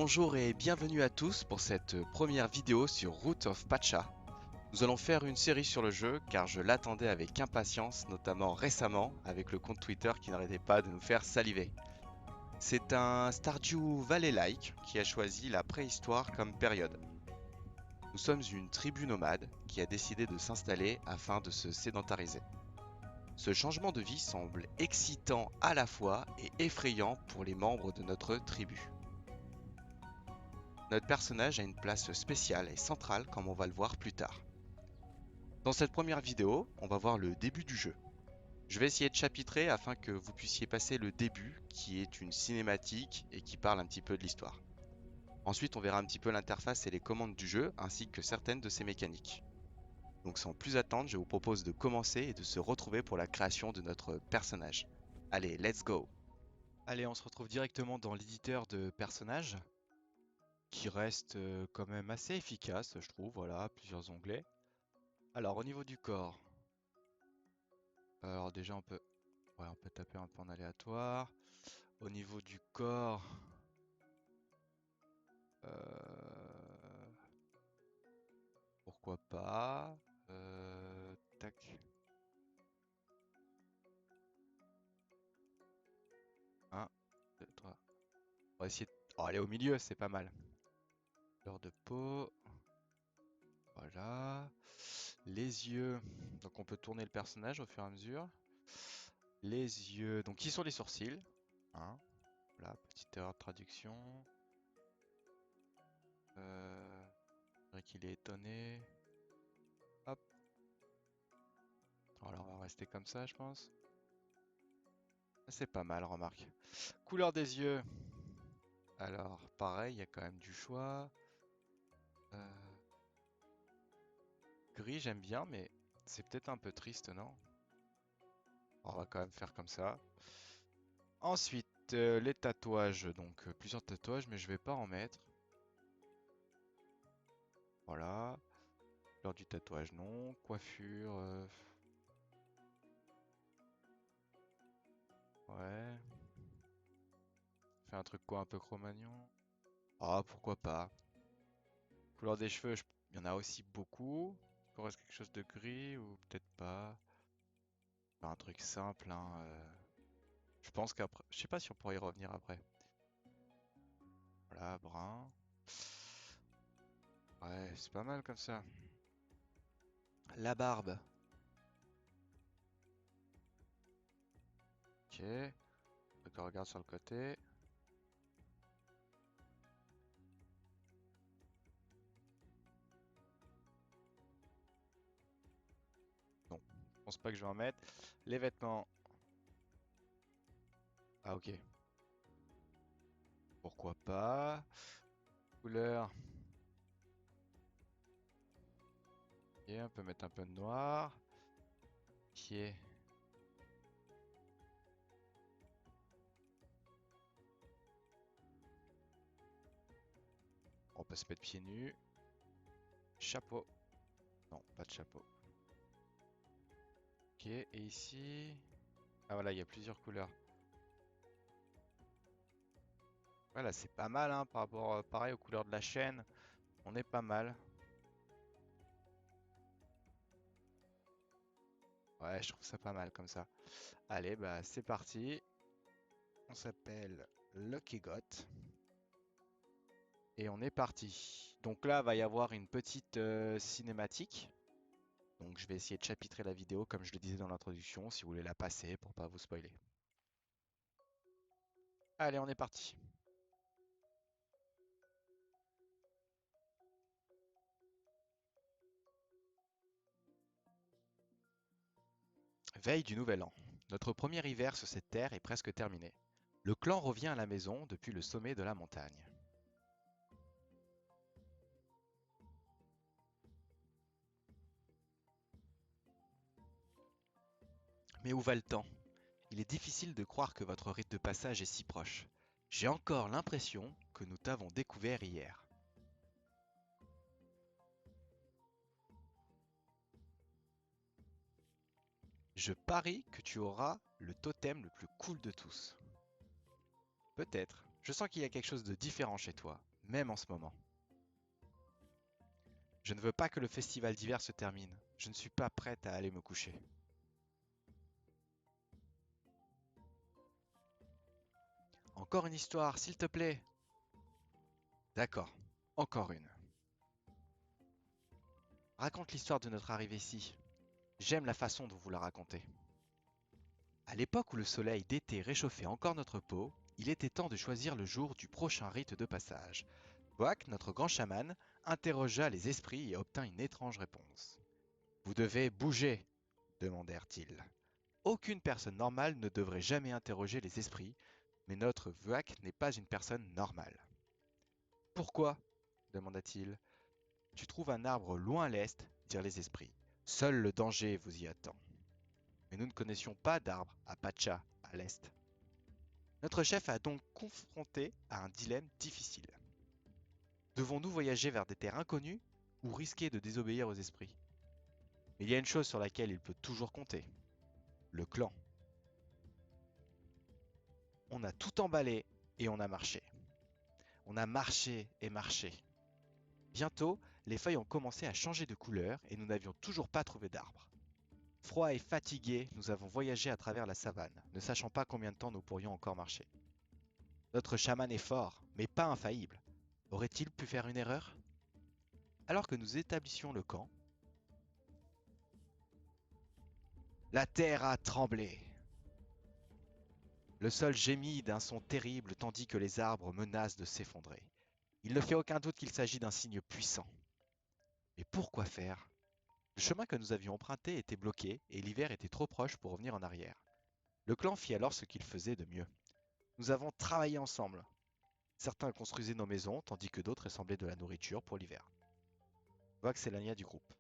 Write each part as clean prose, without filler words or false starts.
Bonjour et bienvenue à tous pour cette première vidéo sur Root of Pacha. Nous allons faire une série sur le jeu car je l'attendais avec impatience, notamment récemment avec le compte Twitter qui n'arrêtait pas de nous faire saliver. C'est un Stardew Valley-like qui a choisi la préhistoire comme période. Nous sommes une tribu nomade qui a décidé de s'installer afin de se sédentariser. Ce changement de vie semble excitant à la fois et effrayant pour les membres de notre tribu. Notre personnage a une place spéciale et centrale comme on va le voir plus tard. Dans cette première vidéo, on va voir le début du jeu. Je vais essayer de chapitrer afin que vous puissiez passer le début qui est une cinématique et qui parle un petit peu de l'histoire. Ensuite, on verra un petit peu l'interface et les commandes du jeu ainsi que certaines de ses mécaniques. Donc sans plus attendre, je vous propose de commencer et de se retrouver pour la création de notre personnage. Allez, let's go! Allez, on se retrouve directement dans l'éditeur de personnages qui reste quand même assez efficace, je trouve. Voilà, plusieurs onglets. Alors, au niveau du corps, alors déjà on peut taper un peu en aléatoire. Au niveau du corps, pourquoi pas. Tac. 1, 2, 3. On va essayer de... Oh, aller au milieu, c'est pas mal. Couleur de peau. Voilà. Les yeux. Donc on peut tourner le personnage au fur et à mesure. Les yeux. Donc qui sont les sourcils. Hein. Voilà, petite erreur de traduction. C'est vrai qu'il est étonné. Hop. Alors on va rester comme ça, je pense. C'est pas mal, remarque. Couleur des yeux. Alors, pareil, il y a quand même du choix. Euh, Gris, j'aime bien, mais c'est peut-être un peu triste, non? On va quand même faire comme ça. Ensuite, les tatouages. Donc, plusieurs tatouages, mais je vais pas en mettre. Voilà. Couleur du tatouage, non. Coiffure. Ouais. Fait un truc quoi, un peu Cro-Magnon. Ah, pourquoi pas. Couleur des cheveux, il y en a aussi beaucoup. Il reste quelque chose de gris ou peut-être pas. Enfin, un truc simple, hein. Je pense qu'après, je sais pas si on pourrait y revenir après. Voilà, brun. Ouais, c'est pas mal comme ça. La barbe. Ok. Donc on regarde sur le côté. Non, je pense pas que je vais en mettre. Les vêtements. Ah ok. Pourquoi pas. Couleur. Ok, on peut mettre un peu de noir. Ok. On peut se mettre pieds nus. Chapeau. Non, pas de chapeau. Ok, et ici... Ah voilà, il y a plusieurs couleurs. Voilà, c'est pas mal, hein, par rapport, pareil, aux couleurs de la chaîne. On est pas mal. Ouais, je trouve ça pas mal comme ça. Allez, bah c'est parti. On s'appelle Lucky Got. Et on est parti. Donc là, va y avoir une petite cinématique. Donc je vais essayer de chapitrer la vidéo comme je le disais dans l'introduction, si vous voulez la passer pour pas vous spoiler. Allez, on est parti. Veille du nouvel an. Notre premier hiver sur cette terre est presque terminé. Le clan revient à la maison depuis le sommet de la montagne. Mais où va le temps? Il est difficile de croire que votre rite de passage est si proche. J'ai encore l'impression que nous t'avons découvert hier. Je parie que tu auras le totem le plus cool de tous. Peut-être. Je sens qu'il y a quelque chose de différent chez toi, même en ce moment. Je ne veux pas que le festival d'hiver se termine. Je ne suis pas prête à aller me coucher. Encore une histoire, s'il te plaît. D'accord, encore une. Raconte l'histoire de notre arrivée ici. J'aime la façon dont vous la racontez. À l'époque où le soleil d'été réchauffait encore notre peau, il était temps de choisir le jour du prochain rite de passage. Boak, notre grand chaman, interrogea les esprits et obtint une étrange réponse. Vous devez bouger, demandèrent-ils. Aucune personne normale ne devrait jamais interroger les esprits, mais notre Vuak n'est pas une personne normale. Pourquoi demanda-t-il. Tu trouves un arbre loin à l'est, dirent les esprits. Seul le danger vous y attend. Mais nous ne connaissions pas d'arbre à Pacha, à l'est. Notre chef a donc confronté à un dilemme difficile. Devons-nous voyager vers des terres inconnues ou risquer de désobéir aux esprits? Mais il y a une chose sur laquelle il peut toujours compter. Le clan. On a tout emballé et on a marché. On a marché et marché. Bientôt, les feuilles ont commencé à changer de couleur et nous n'avions toujours pas trouvé d'arbre. Froid et fatigués, nous avons voyagé à travers la savane, ne sachant pas combien de temps nous pourrions encore marcher. Notre chaman est fort, mais pas infaillible. Aurait-il pu faire une erreur? Alors que nous établissions le camp, la terre a tremblé. Le sol gémit d'un son terrible tandis que les arbres menacent de s'effondrer. Il ne fait aucun doute qu'il s'agit d'un signe puissant. Mais pourquoi faire? Le chemin que nous avions emprunté était bloqué et l'hiver était trop proche pour revenir en arrière. Le clan fit alors ce qu'il faisait de mieux. Nous avons travaillé ensemble. Certains construisaient nos maisons tandis que d'autres assemblaient de la nourriture pour l'hiver. Vox s'éloigna du groupe.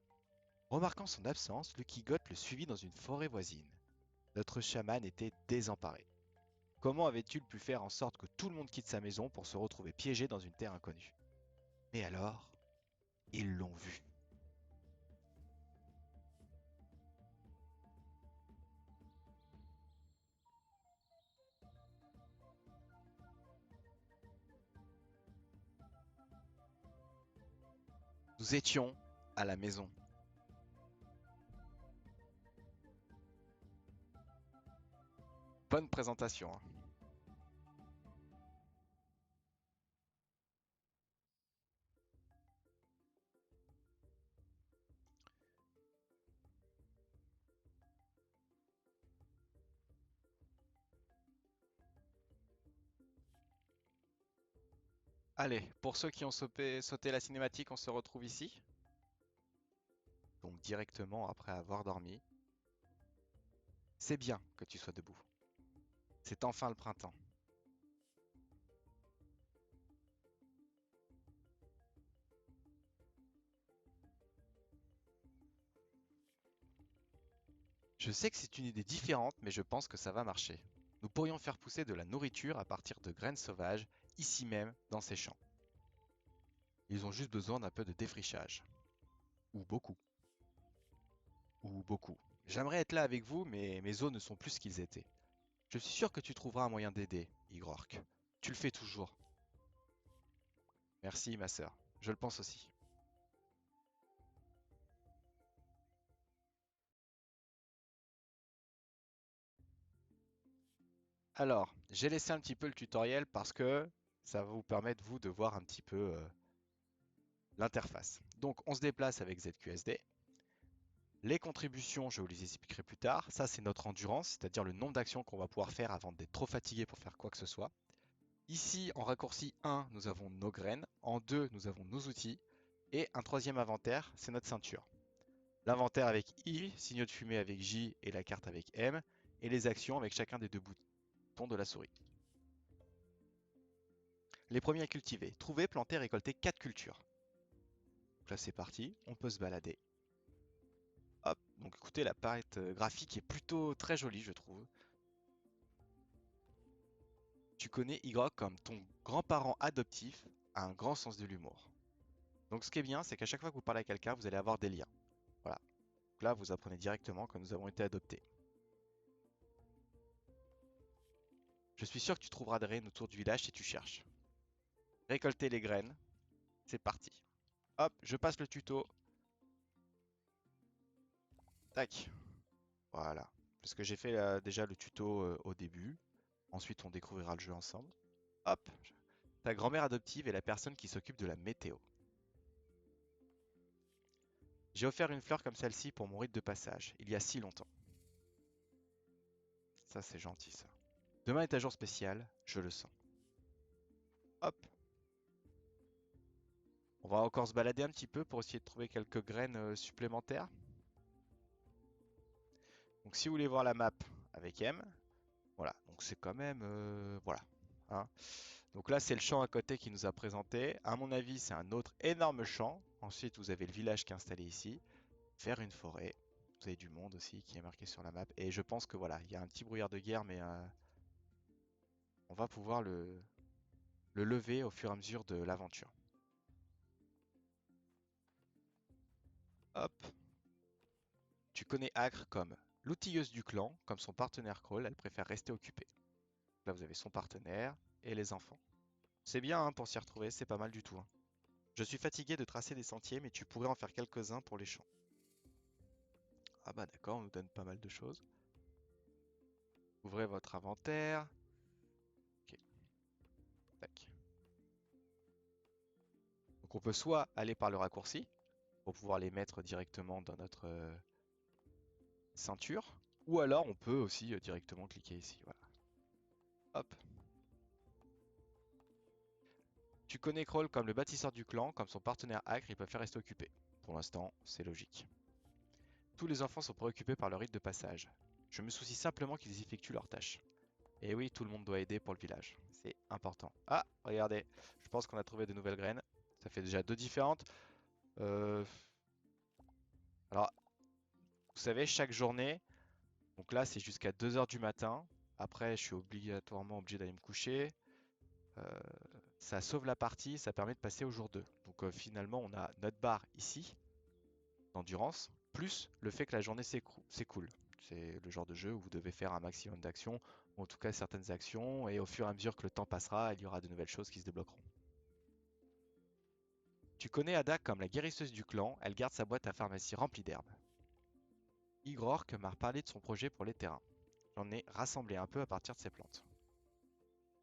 Remarquant son absence, Lucky Got le suivit dans une forêt voisine. Notre chaman était désemparé. Comment avait-il pu faire en sorte que tout le monde quitte sa maison pour se retrouver piégé dans une terre inconnue? Mais alors, ils l'ont vu. Nous étions à la maison. Bonne présentation, hein. Allez, pour ceux qui ont sauté la cinématique, on se retrouve ici. Donc directement après avoir dormi. C'est bien que tu sois debout. C'est enfin le printemps. Je sais que c'est une idée différente, mais je pense que ça va marcher. Nous pourrions faire pousser de la nourriture à partir de graines sauvages, ici même, dans ces champs. Ils ont juste besoin d'un peu de défrichage. Ou beaucoup. Ou beaucoup. J'aimerais être là avec vous, mais mes os ne sont plus ce qu'ils étaient. Je suis sûr que tu trouveras un moyen d'aider, Igrork. Tu le fais toujours. Merci, ma sœur. Je le pense aussi. Alors, j'ai laissé un petit peu le tutoriel parce que ça va vous permettre, vous, de voir un petit peu l'interface. Donc, on se déplace avec ZQSD. Les contributions, je vous les expliquerai plus tard. Ça, c'est notre endurance, c'est-à-dire le nombre d'actions qu'on va pouvoir faire avant d'être trop fatigué pour faire quoi que ce soit. Ici, en raccourci 1, nous avons nos graines. En 2, nous avons nos outils. Et un troisième inventaire, c'est notre ceinture. L'inventaire avec I, signe de fumée avec J et la carte avec M. Et les actions avec chacun des deux boutons de la souris. Les premiers à cultiver. Trouver, planter, récolter 4 cultures. Donc là, c'est parti. On peut se balader. Hop, donc écoutez, la palette graphique est plutôt très jolie, je trouve. Tu connais Ygok comme ton grand-parent adoptif a un grand sens de l'humour. Donc ce qui est bien, c'est qu'à chaque fois que vous parlez à quelqu'un, vous allez avoir des liens. Voilà. Donc là, vous apprenez directement que nous avons été adoptés. Je suis sûr que tu trouveras des graines autour du village si tu cherches. Récolter les graines, c'est parti. Hop, je passe le tuto. Tac, voilà. Parce que j'ai fait déjà le tuto au début. Ensuite, on découvrira le jeu ensemble. Hop, ta grand-mère adoptive est la personne qui s'occupe de la météo. J'ai offert une fleur comme celle-ci pour mon rite de passage, il y a si longtemps. Ça, c'est gentil, ça. Demain est un jour spécial, je le sens. Hop, on va encore se balader un petit peu pour essayer de trouver quelques graines supplémentaires. Donc, si vous voulez voir la map avec M, voilà. Donc, c'est quand même... voilà. Hein. Donc là, c'est le champ à côté qui nous a présenté. À mon avis, c'est un autre énorme champ. Ensuite, vous avez le village qui est installé ici. Faire une forêt. Vous avez du monde aussi qui est marqué sur la map. Et je pense que voilà, il y a un petit brouillard de guerre, mais on va pouvoir le lever au fur et à mesure de l'aventure. Hop. Tu connais Acre comme l'outilleuse du clan, comme son partenaire Kroll, elle préfère rester occupée. Là, vous avez son partenaire et les enfants. C'est bien hein, pour s'y retrouver, c'est pas mal du tout. Hein. Je suis fatigué de tracer des sentiers, mais tu pourrais en faire quelques-uns pour les champs. Ah bah d'accord, on nous donne pas mal de choses. Ouvrez votre inventaire. Ok, tac. Donc on peut soit aller par le raccourci, pour pouvoir les mettre directement dans notre ceinture, ou alors on peut aussi directement cliquer ici, voilà. Hop. Tu connais Kroll comme le bâtisseur du clan, comme son partenaire Acre, il peut faire rester occupé. Pour l'instant, c'est logique. Tous les enfants sont préoccupés par le rite de passage. Je me soucie simplement qu'ils effectuent leurs tâches. Et oui, tout le monde doit aider pour le village. C'est important. Ah, regardez, je pense qu'on a trouvé de nouvelles graines. Ça fait déjà deux différentes. Euh, Alors, vous savez, chaque journée, donc là c'est jusqu'à 2 heures du matin. Après, je suis obligatoirement obligé d'aller me coucher. Euh, Ça sauve la partie, ça permet de passer au jour 2. Donc finalement, on a notre barre ici, d'endurance, plus le fait que la journée s'écoule. C'est le genre de jeu où vous devez faire un maximum d'actions, ou en tout cas certaines actions, et au fur et à mesure que le temps passera, il y aura de nouvelles choses qui se débloqueront. Tu connais Ada comme la guérisseuse du clan, elle garde sa boîte à pharmacie remplie d'herbes. Igrork m'a reparlé de son projet pour les terrains. J'en ai rassemblé un peu à partir de ces plantes.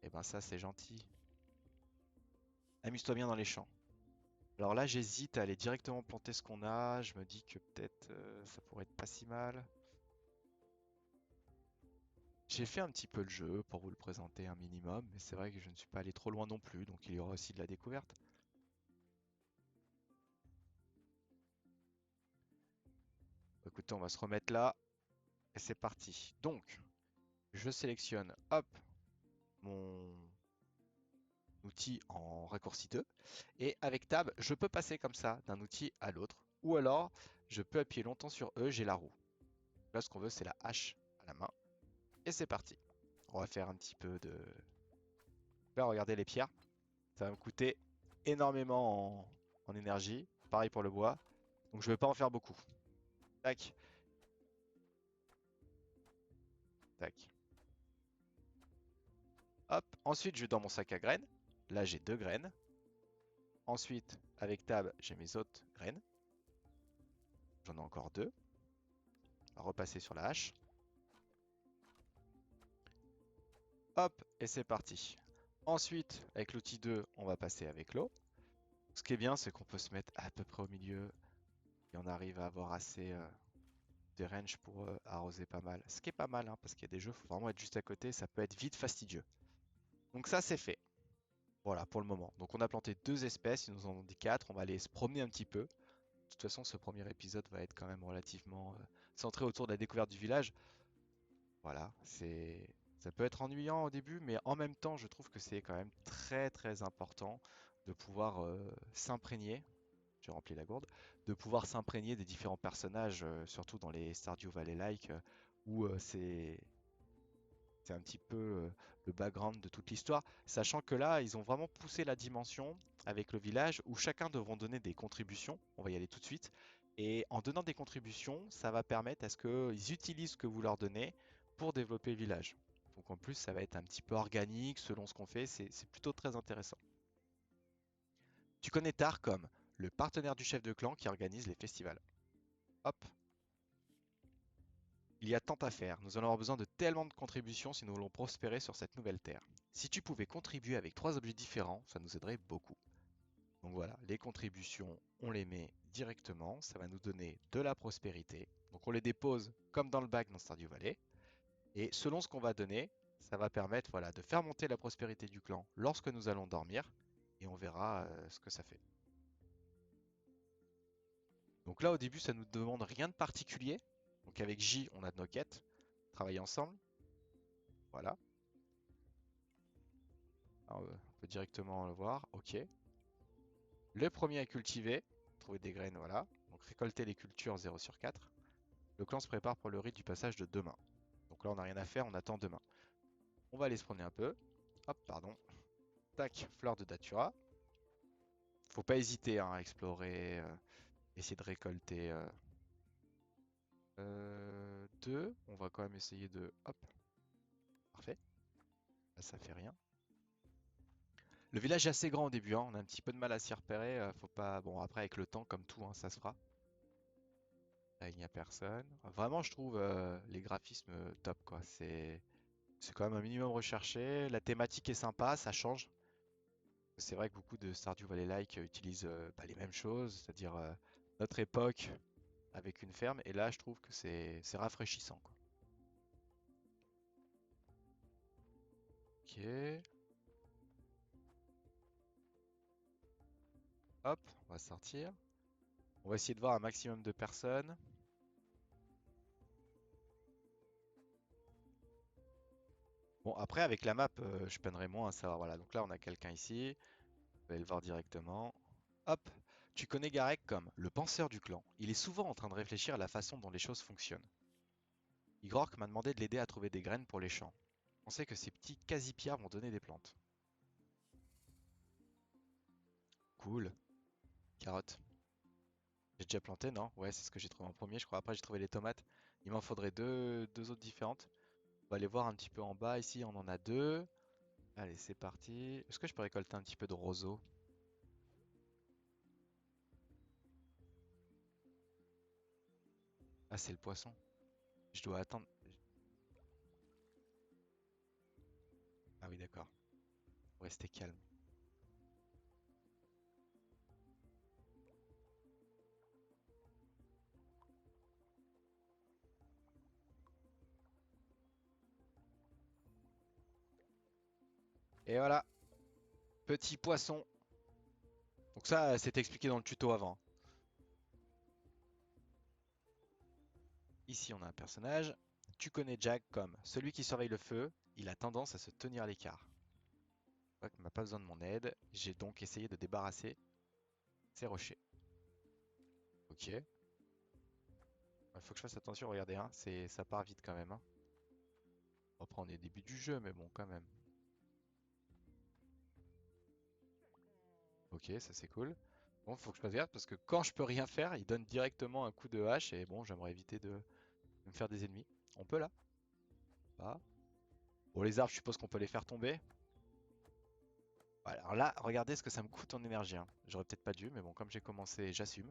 Et ben ça c'est gentil. Amuse-toi bien dans les champs. Alors là j'hésite à aller directement planter ce qu'on a, je me dis que peut-être ça pourrait être pas si mal. J'ai fait un petit peu le jeu pour vous le présenter un minimum, mais c'est vrai que je ne suis pas allé trop loin non plus, donc il y aura aussi de la découverte. Écoutez, on va se remettre là, et c'est parti. Donc, je sélectionne, hop, mon outil en raccourci 2, et avec Tab, je peux passer comme ça d'un outil à l'autre, ou alors, je peux appuyer longtemps sur E, j'ai la roue. Là, ce qu'on veut, c'est la hache à la main, et c'est parti. On va faire un petit peu de... Là, regardez les pierres, ça va me coûter énormément en énergie, pareil pour le bois, donc je ne vais pas en faire beaucoup. Tac, tac. Hop, ensuite je vais dans mon sac à graines. Là j'ai deux graines. Ensuite, avec Tab, j'ai mes autres graines. J'en ai encore deux. On va repasser sur la hache. Hop, et c'est parti. Ensuite, avec l'outil 2, on va passer avec l'eau. Ce qui est bien, c'est qu'on peut se mettre à peu près au milieu et on arrive à avoir assez de range pour arroser pas mal. Ce qui est pas mal, hein, parce qu'il y a des jeux, il faut vraiment être juste à côté, ça peut être vite fastidieux. Donc ça, c'est fait. Voilà, pour le moment. Donc on a planté deux espèces, ils nous en ont dit quatre, on va aller se promener un petit peu. De toute façon, ce premier épisode va être quand même relativement centré autour de la découverte du village. Voilà, ça peut être ennuyant au début, mais en même temps, je trouve que c'est quand même très très important de pouvoir s'imprégner, j'ai rempli la gourde, de pouvoir s'imprégner des différents personnages, surtout dans les Stardew Valley-like, où c'est un petit peu le background de toute l'histoire, sachant que là, ils ont vraiment poussé la dimension avec le village où chacun devront donner des contributions. On va y aller tout de suite. Et en donnant des contributions, ça va permettre à ce qu'ils utilisent ce que vous leur donnez pour développer le village. Donc en plus, ça va être un petit peu organique selon ce qu'on fait. C'est plutôt très intéressant. Tu connais Tar comme le partenaire du chef de clan qui organise les festivals. Hop, il y a tant à faire. Nous allons avoir besoin de tellement de contributions si nous voulons prospérer sur cette nouvelle terre. Si tu pouvais contribuer avec 3 objets différents, ça nous aiderait beaucoup. Donc voilà, les contributions, on les met directement. Ça va nous donner de la prospérité. Donc on les dépose comme dans le bac dans Stardew Valley. Et selon ce qu'on va donner, ça va permettre voilà, de faire monter la prospérité du clan lorsque nous allons dormir. Et on verra ce que ça fait. Donc là, au début, ça nous demande rien de particulier. Donc avec J, on a nos quêtes. Travailler ensemble. Voilà. Alors, on peut directement le voir. OK. Le premier à cultiver. Trouver des graines, voilà. Donc récolter les cultures 0 sur 4. Le clan se prépare pour le rite du passage de demain. Donc là, on n'a rien à faire, on attend demain. On va aller se promener un peu. Hop, pardon. Tac, fleur de datura. Faut pas hésiter hein, à explorer, essayer de récolter 2. On va quand même essayer de... Hop, parfait. Là, ça fait rien. Le village est assez grand au début, hein. On a un petit peu de mal à s'y repérer. Faut pas... Bon, après, avec le temps, comme tout, hein, ça se fera. Là, il n'y a personne. Vraiment, je trouve les graphismes top, quoi. C'est quand même un minimum recherché. La thématique est sympa, ça change. C'est vrai que beaucoup de Stardew Valley-like utilisent les mêmes choses, c'est-à-dire notre époque avec une ferme. Et là, je trouve que c'est rafraîchissant, quoi. Ok. Hop, on va sortir. On va essayer de voir un maximum de personnes. Bon, après, avec la map, je peinerai moins à savoir. Voilà, donc là, on a quelqu'un ici. On va aller le voir directement. Hop, tu connais Garek comme le penseur du clan. Il est souvent en train de réfléchir à la façon dont les choses fonctionnent. Igrork m'a demandé de l'aider à trouver des graines pour les champs. On sait que ces petits quasi-pierres vont donner des plantes. Cool. Carotte. J'ai déjà planté, non? Ouais, c'est ce que j'ai trouvé en premier, je crois. Après, j'ai trouvé les tomates. Il m'en faudrait deux autres différentes. On va aller voir un petit peu en bas. Ici, on en a 2. Allez, c'est parti. Est-ce que je peux récolter un petit peu de roseau? Ah, c'est le poisson. Je dois attendre. Ah oui, d'accord. Faut rester calme. Et voilà, petit poisson. Donc ça, c'est expliqué dans le tuto avant. Ici, on a un personnage. Tu connais Jack comme celui qui surveille le feu. Il a tendance à se tenir à l'écart. Il n'a pas besoin de mon aide. J'ai donc essayé de débarrasser ces rochers. Ok. Il faut que je fasse attention, regardez, hein, ça part vite quand même. Hein. Après, on est au début du jeu, mais bon, quand même. Ok, ça c'est cool. Bon, faut que je fasse gaffe parce que quand je peux rien faire, il donne directement un coup de hache et bon, j'aimerais éviter de me faire des ennemis. On peut là? Pas. Bon, les arbres, je suppose qu'on peut les faire tomber. Voilà, alors là, regardez ce que ça me coûte en énergie. Hein. J'aurais peut-être pas dû, mais bon, comme j'ai commencé, j'assume.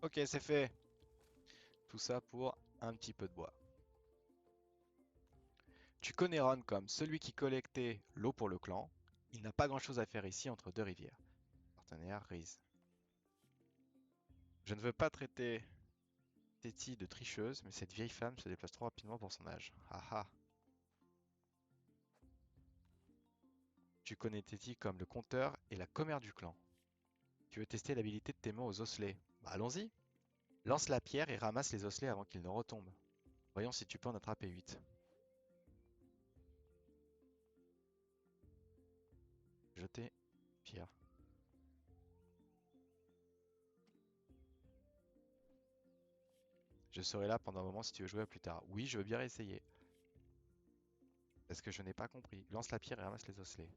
Ok, c'est fait. Tout ça pour un petit peu de bois. Tu connais Ron comme celui qui collectait l'eau pour le clan. Il n'a pas grand-chose à faire ici entre deux rivières. Partenaire, Riz. Je ne veux pas traiter Téti de tricheuse, mais cette vieille femme se déplace trop rapidement pour son âge. Haha. Tu connais Téti comme le compteur et la commère du clan. Tu veux tester l'habilité de tes mains aux osselets? Bah allons-y. Lance la pierre et ramasse les osselets avant qu'ils ne retombent. Voyons si tu peux en attraper 8. Jeter pierre. Je serai là pendant un moment si tu veux jouer à plus tard. Oui, je veux bien essayer. Parce que je n'ai pas compris. Lance la pierre et ramasse les osselets.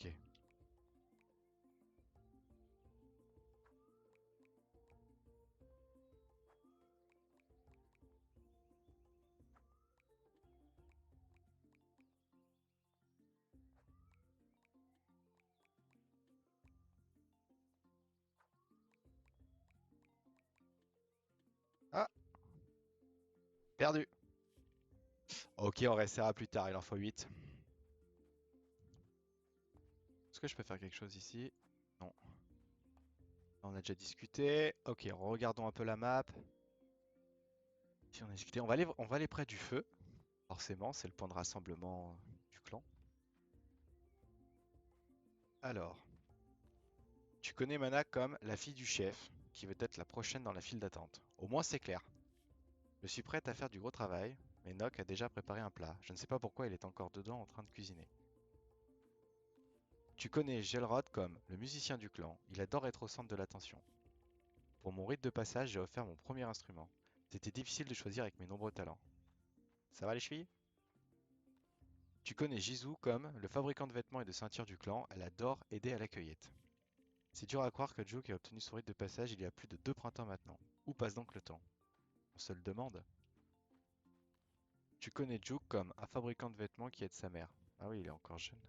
Ok. Ah, perdu. Ok, on restera plus tard, il en faut 8. Est-ce que je peux faire quelque chose ici? Non. On a déjà discuté. Ok, regardons un peu la map. Si on a discuté, on va aller près du feu. Forcément, c'est le point de rassemblement du clan. Alors, tu connais Mana comme la fille du chef, qui veut être la prochaine dans la file d'attente. Au moins c'est clair. Je suis prête à faire du gros travail, mais Nock a déjà préparé un plat. Je ne sais pas pourquoi il est encore dedans en train de cuisiner. Tu connais Gelrod comme le musicien du clan. Il adore être au centre de l'attention. Pour mon rite de passage, j'ai offert mon premier instrument. C'était difficile de choisir avec mes nombreux talents. Ça va les chevilles? Tu connais Jisoo comme le fabricant de vêtements et de ceintures du clan. Elle adore aider à la cueillette. C'est dur à croire que Juke a obtenu son rite de passage il y a plus de 2 printemps maintenant. Où passe donc le temps? On se le demande. Tu connais Juke comme un fabricant de vêtements qui aide sa mère. Ah oui, il est encore jeune.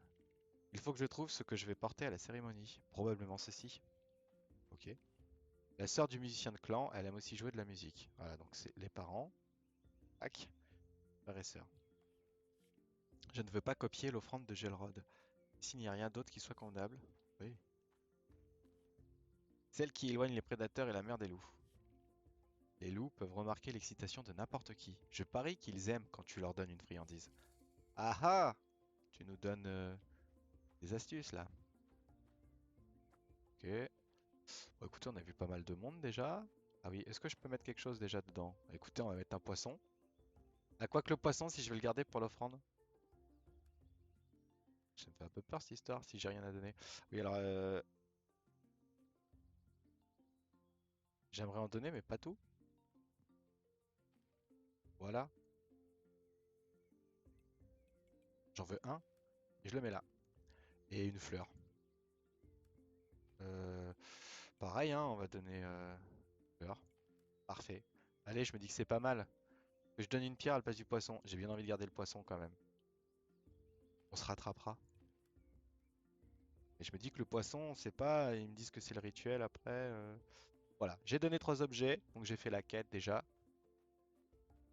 Il faut que je trouve ce que je vais porter à la cérémonie. Probablement ceci. Ok. La sœur du musicien de clan, elle aime aussi jouer de la musique. Voilà, donc c'est les parents. Tac. Frère et sœur. Je ne veux pas copier l'offrande de Gelrod. Ici, il n'y a rien d'autre qui soit convenable. Oui. Celle qui éloigne les prédateurs et la mère des loups. Les loups peuvent remarquer l'excitation de n'importe qui. Je parie qu'ils aiment quand tu leur donnes une friandise. Ah ah! Tu nous donnes des astuces là. Ok. Bon, écoutez, on a vu pas mal de monde déjà. Ah oui, est-ce que je peux mettre quelque chose déjà dedans? Écoutez, on va mettre un poisson. À quoi que le poisson, si je vais le garder pour l'offrande? Ça me fait un peu peur cette histoire, si j'ai rien à donner. Oui, alors, j'aimerais en donner, mais pas tout. Voilà, j'en veux un, et je le mets là. Et une fleur. Euh, pareil, hein, on va donner fleur. Parfait. Allez, je me dis que c'est pas mal. Que je donne une pierre à la place du poisson. J'ai bien envie de garder le poisson quand même. On se rattrapera. Et je me dis que le poisson, on sait pas, ils me disent que c'est le rituel après. Voilà, j'ai donné 3 objets, donc j'ai fait la quête déjà.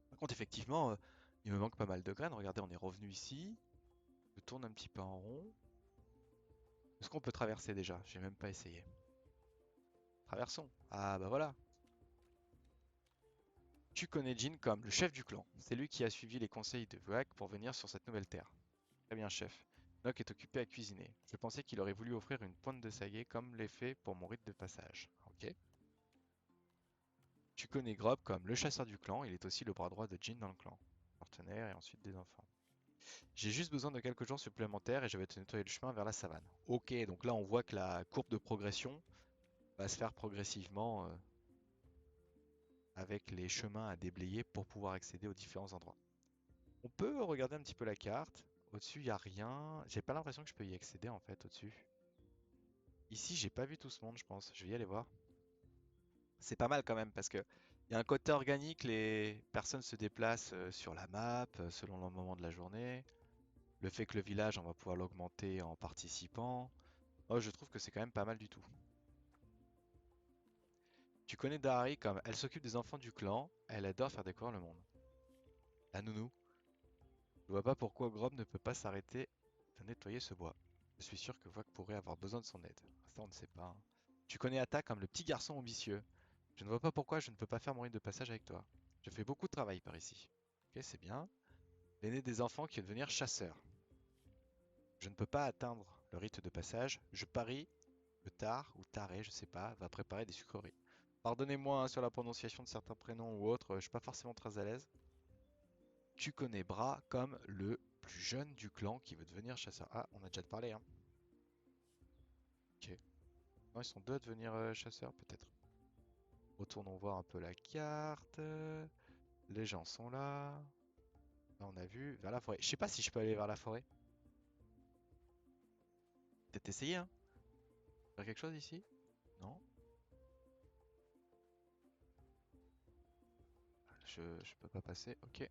Par contre, effectivement, il me manque pas mal de graines. Regardez, on est revenu ici. Je tourne un petit peu en rond. Est-ce qu'on peut traverser déjà? J'ai même pas essayé. Traversons. Ah bah voilà. Tu connais Jin comme le chef du clan. C'est lui qui a suivi les conseils de Vuak pour venir sur cette nouvelle terre. Très bien, chef. Nock est occupé à cuisiner. Je pensais qu'il aurait voulu offrir une pointe de saguet comme l'ai fait pour mon rite de passage. Ok. Tu connais Grob comme le chasseur du clan. Il est aussi le bras droit de Jin dans le clan. Partenaire et ensuite des enfants. J'ai juste besoin de quelques jours supplémentaires et je vais te nettoyer le chemin vers la savane. Ok, donc là on voit que la courbe de progression va se faire progressivement avec les chemins à déblayer pour pouvoir accéder aux différents endroits. On peut regarder un petit peu la carte. Au-dessus, il n'y a rien. J'ai pas l'impression que je peux y accéder en fait au-dessus. Ici, j'ai pas vu tout ce monde, je pense. Je vais y aller voir. C'est pas mal quand même parce que il y a un côté organique, les personnes se déplacent sur la map selon le moment de la journée. Le fait que le village, on va pouvoir l'augmenter en participant. Oh, je trouve que c'est quand même pas mal du tout. Tu connais Dahari comme elle s'occupe des enfants du clan, elle adore faire découvrir le monde. La nounou, je vois pas pourquoi Grom ne peut pas s'arrêter de nettoyer ce bois. Je suis sûr que Vogue pourrait avoir besoin de son aide. Ça, on ne sait pas, hein. Tu connais Atta comme le petit garçon ambitieux. Je ne vois pas pourquoi je ne peux pas faire mon rite de passage avec toi. Je fais beaucoup de travail par ici. Ok, c'est bien. L'aîné des enfants qui veut devenir chasseur. Je ne peux pas atteindre le rite de passage. Je parie que Tar ou Taré, je sais pas, va préparer des sucreries. Pardonnez-moi hein, sur la prononciation de certains prénoms ou autres, je suis pas forcément très à l'aise. Tu connais Bra comme le plus jeune du clan qui veut devenir chasseur. Ah, on a déjà parlé, hein. Ok. Non, ils sont deux à devenir chasseurs, peut-être. Retournons voir un peu la carte. Les gens sont là. Là, on a vu vers la forêt. Je sais pas si je peux aller vers la forêt. peut-être essayer, hein. Faire quelque chose ici? Non? Je peux pas passer, ok.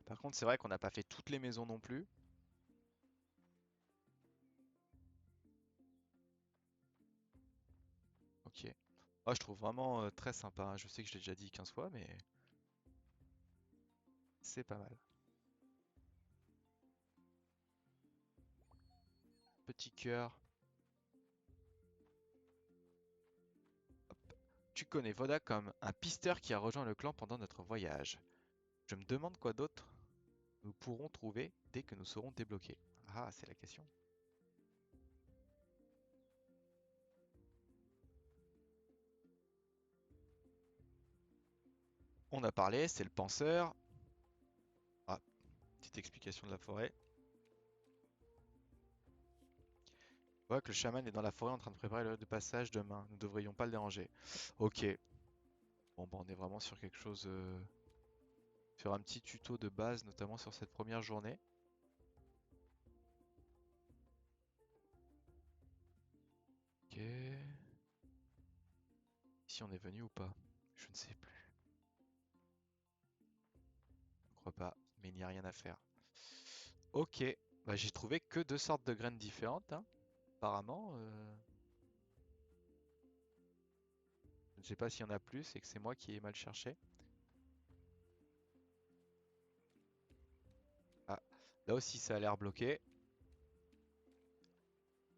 Par contre, c'est vrai qu'on n'a pas fait toutes les maisons non plus. Ok. Oh, je trouve vraiment très sympa, hein. Je sais que je l'ai déjà dit 15 fois, mais c'est pas mal. Petit cœur. Tu connais Voda comme un pisteur qui a rejoint le clan pendant notre voyage. Je me demande quoi d'autre nous pourrons trouver dès que nous serons débloqués. Ah, c'est la question. On a parlé, c'est le penseur. Ah, petite explication de la forêt. On voit que le chaman est dans la forêt en train de préparer le rite de passage demain. Nous ne devrions pas le déranger. Ok. Bon, bah, on est vraiment sur quelque chose. Sur un petit tuto de base, notamment sur cette première journée. Ok. Ici, on est venu ou pas? Je ne sais plus. Je ne crois pas. Mais il n'y a rien à faire. Ok. Bah, j'ai trouvé que deux sortes de graines différentes, hein. Apparemment. Je ne sais pas s'il y en a plus et que c'est moi qui ai mal cherché. Ah, là aussi ça a l'air bloqué.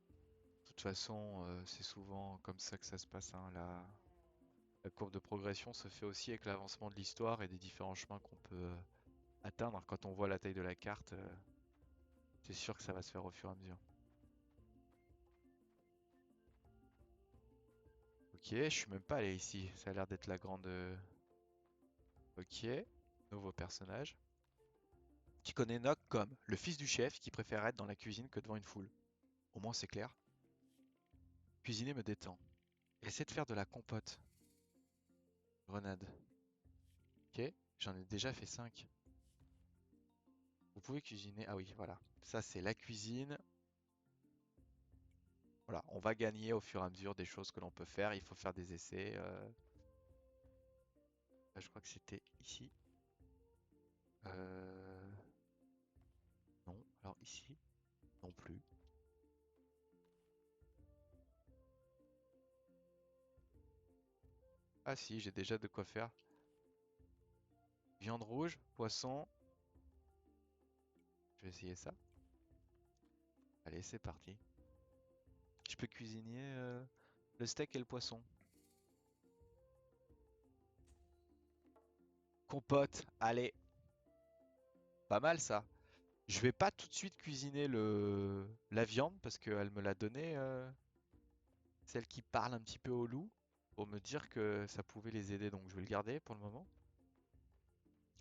De toute façon, c'est souvent comme ça que ça se passe, hein. La courbe de progression se fait aussi avec l'avancement de l'histoire et des différents chemins qu'on peut atteindre. Quand on voit la taille de la carte, c'est sûr que ça va se faire au fur et à mesure. Ok, je suis même pas allé ici. Ça a l'air d'être la grande. Ok, nouveau personnage. Qui connaît Nock comme le fils du chef qui préfère être dans la cuisine que devant une foule. Au moins c'est clair. Cuisiner me détend. Essaie de faire de la compote. Grenade. Ok, j'en ai déjà fait 5. Vous pouvez cuisiner. Ah oui, voilà. Ça, c'est la cuisine. Voilà, on va gagner au fur et à mesure des choses que l'on peut faire. Il faut faire des essais. Là, je crois que c'était ici. Euh, Non, alors ici, non plus. Ah si, j'ai déjà de quoi faire. Viande rouge, poisson. Je vais essayer ça. Allez, c'est parti. Je peux cuisiner le steak et le poisson. Compote, allez. Pas mal ça. Je vais pas tout de suite cuisiner la viande parce qu'elle me l'a donné, celle qui parle un petit peu au loup, pour me dire que ça pouvait les aider. Donc je vais le garder pour le moment.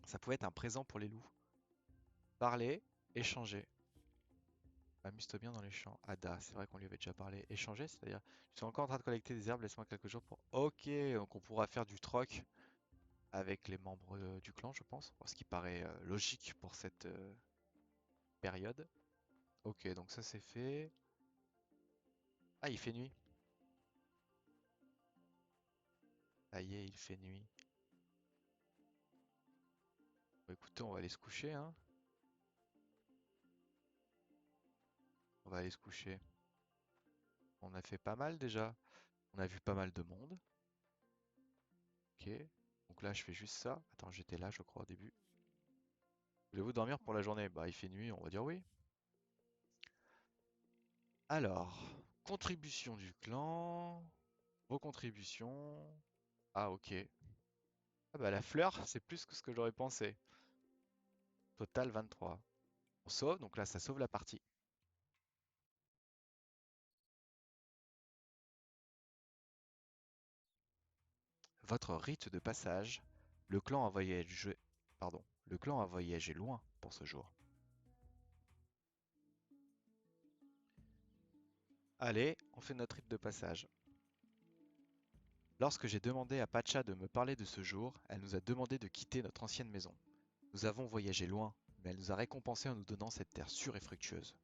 Ça pouvait être un présent pour les loups. Parler, échanger. Amuse-toi bien dans les champs. Ada, c'est vrai qu'on lui avait déjà parlé. Échanger, c'est-à-dire, je suis encore en train de collecter des herbes, laisse-moi quelques jours pour. Ok, donc on pourra faire du troc avec les membres du clan, je pense. Ce qui paraît logique pour cette période. Ok, donc ça c'est fait. Ah, il fait nuit. Ça y est, il fait nuit. Bon, écoutez, on va aller se coucher, hein. On va aller se coucher. On a fait pas mal déjà. On a vu pas mal de monde. Ok. Donc là, je fais juste ça. Attends, j'étais là, je crois, au début. Voulez-vous dormir pour la journée? Bah, il fait nuit, on va dire oui. Alors, contribution du clan. Vos contributions. Ah, ok. Ah bah, la fleur, c'est plus que ce que j'aurais pensé. Total 23. On sauve, donc là, ça sauve la partie. Votre rite de passage. Le clan a voyagé... Pardon. Le clan a voyagé loin pour ce jour. Allez, on fait notre rite de passage. Lorsque j'ai demandé à Pacha de me parler de ce jour, elle nous a demandé de quitter notre ancienne maison. Nous avons voyagé loin, mais elle nous a récompensés en nous donnant cette terre sûre et fructueuse.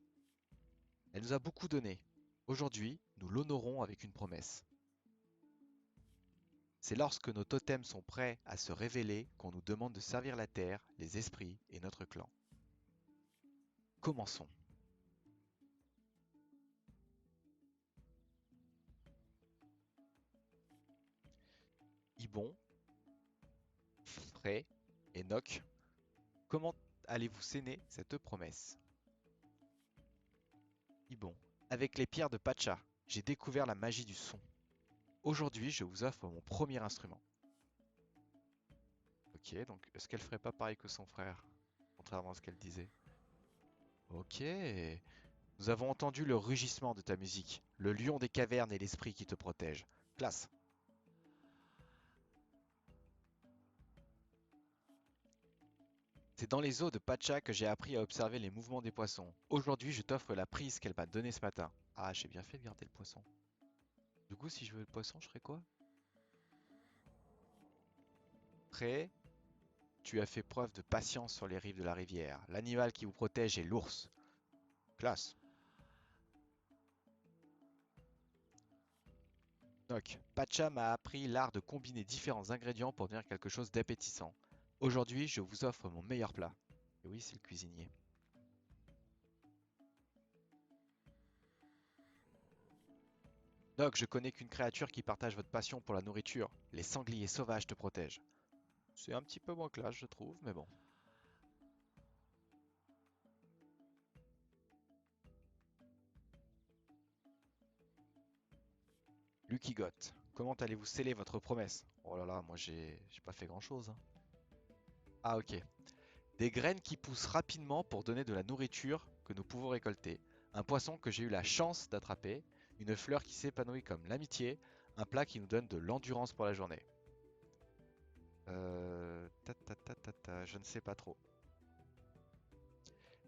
Elle nous a beaucoup donné, Aujourd'hui, nous l'honorons avec une promesse. C'est lorsque nos totems sont prêts à se révéler qu'on nous demande de servir la terre, les esprits et notre clan. Commençons. Ibon, Frey et Noc, comment allez-vous sceller cette promesse? Ibon, avec les pierres de Pacha, j'ai découvert la magie du son. Aujourd'hui, je vous offre mon premier instrument. Ok, donc est-ce qu'elle ferait pas pareil que son frère, contrairement à ce qu'elle disait? Ok, nous avons entendu le rugissement de ta musique, le lion des cavernes et l'esprit qui te protège. Classe. C'est dans les eaux de Pacha que j'ai appris à observer les mouvements des poissons. Aujourd'hui, je t'offre la prise qu'elle m'a donnée ce matin. Ah, j'ai bien fait de garder le poisson. Du coup, si je veux le poisson, je ferais quoi? Prêt? Tu as fait preuve de patience sur les rives de la rivière. L'animal qui vous protège est l'ours. Classe. Noc. Pacha m'a appris l'art de combiner différents ingrédients pour devenir quelque chose d'appétissant. Aujourd'hui, je vous offre mon meilleur plat. Et oui, c'est le cuisinier. Noc, je connais qu'une créature qui partage votre passion pour la nourriture. Les sangliers sauvages te protègent. C'est un petit peu moins classe, je trouve, mais bon. Lucky Got, comment allez-vous sceller votre promesse? Oh là là, moi j'ai pas fait grand-chose, hein. Ah ok. Des graines qui poussent rapidement pour donner de la nourriture que nous pouvons récolter. Un poisson que j'ai eu la chance d'attraper. Une fleur qui s'épanouit comme l'amitié. Un plat qui nous donne de l'endurance pour la journée. Je ne sais pas trop.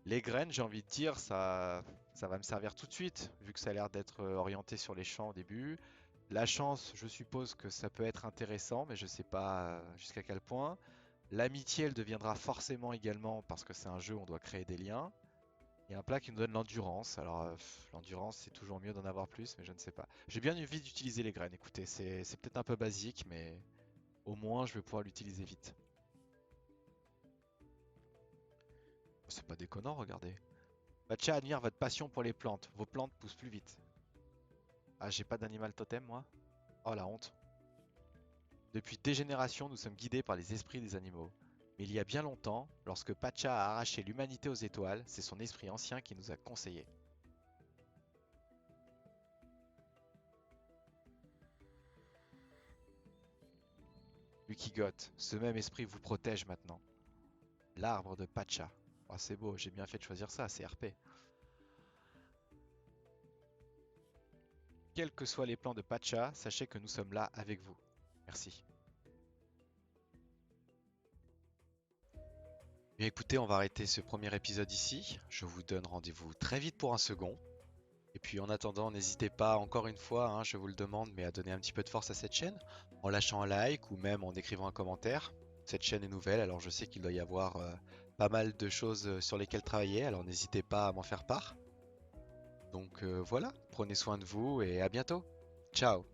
Les graines, j'ai envie de dire, ça va me servir tout de suite, vu que ça a l'air d'être orienté sur les champs au début. La chance, je suppose que ça peut être intéressant, mais je sais pas jusqu'à quel point. L'amitié, elle deviendra forcément également, parce que c'est un jeu où on doit créer des liens. Et un plat qui nous donne l'endurance. Alors, l'endurance, c'est toujours mieux d'en avoir plus, mais je ne sais pas. J'ai bien envie d'utiliser les graines. Écoutez, c'est peut-être un peu basique, mais au moins, je vais pouvoir l'utiliser vite. C'est pas déconnant, regardez. Matcha admire votre passion pour les plantes. Vos plantes poussent plus vite. Ah, j'ai pas d'animal totem, moi? Oh, la honte. Depuis des générations, nous sommes guidés par les esprits des animaux. Mais il y a bien longtemps, lorsque Pacha a arraché l'humanité aux étoiles, c'est son esprit ancien qui nous a conseillés. Lukigot, ce même esprit vous protège maintenant. L'arbre de Pacha. Oh, c'est beau, j'ai bien fait de choisir ça, c'est RP. Quels que soient les plans de Pacha, sachez que nous sommes là avec vous. Merci. Bien écoutez, on va arrêter ce premier épisode ici. Je vous donne rendez-vous très vite pour un second. Et puis en attendant, n'hésitez pas, encore une fois, hein, je vous le demande, mais à donner un petit peu de force à cette chaîne, en lâchant un like ou même en écrivant un commentaire. Cette chaîne est nouvelle, alors je sais qu'il doit y avoir pas mal de choses sur lesquelles travailler, alors n'hésitez pas à m'en faire part. Donc voilà, prenez soin de vous et à bientôt. Ciao!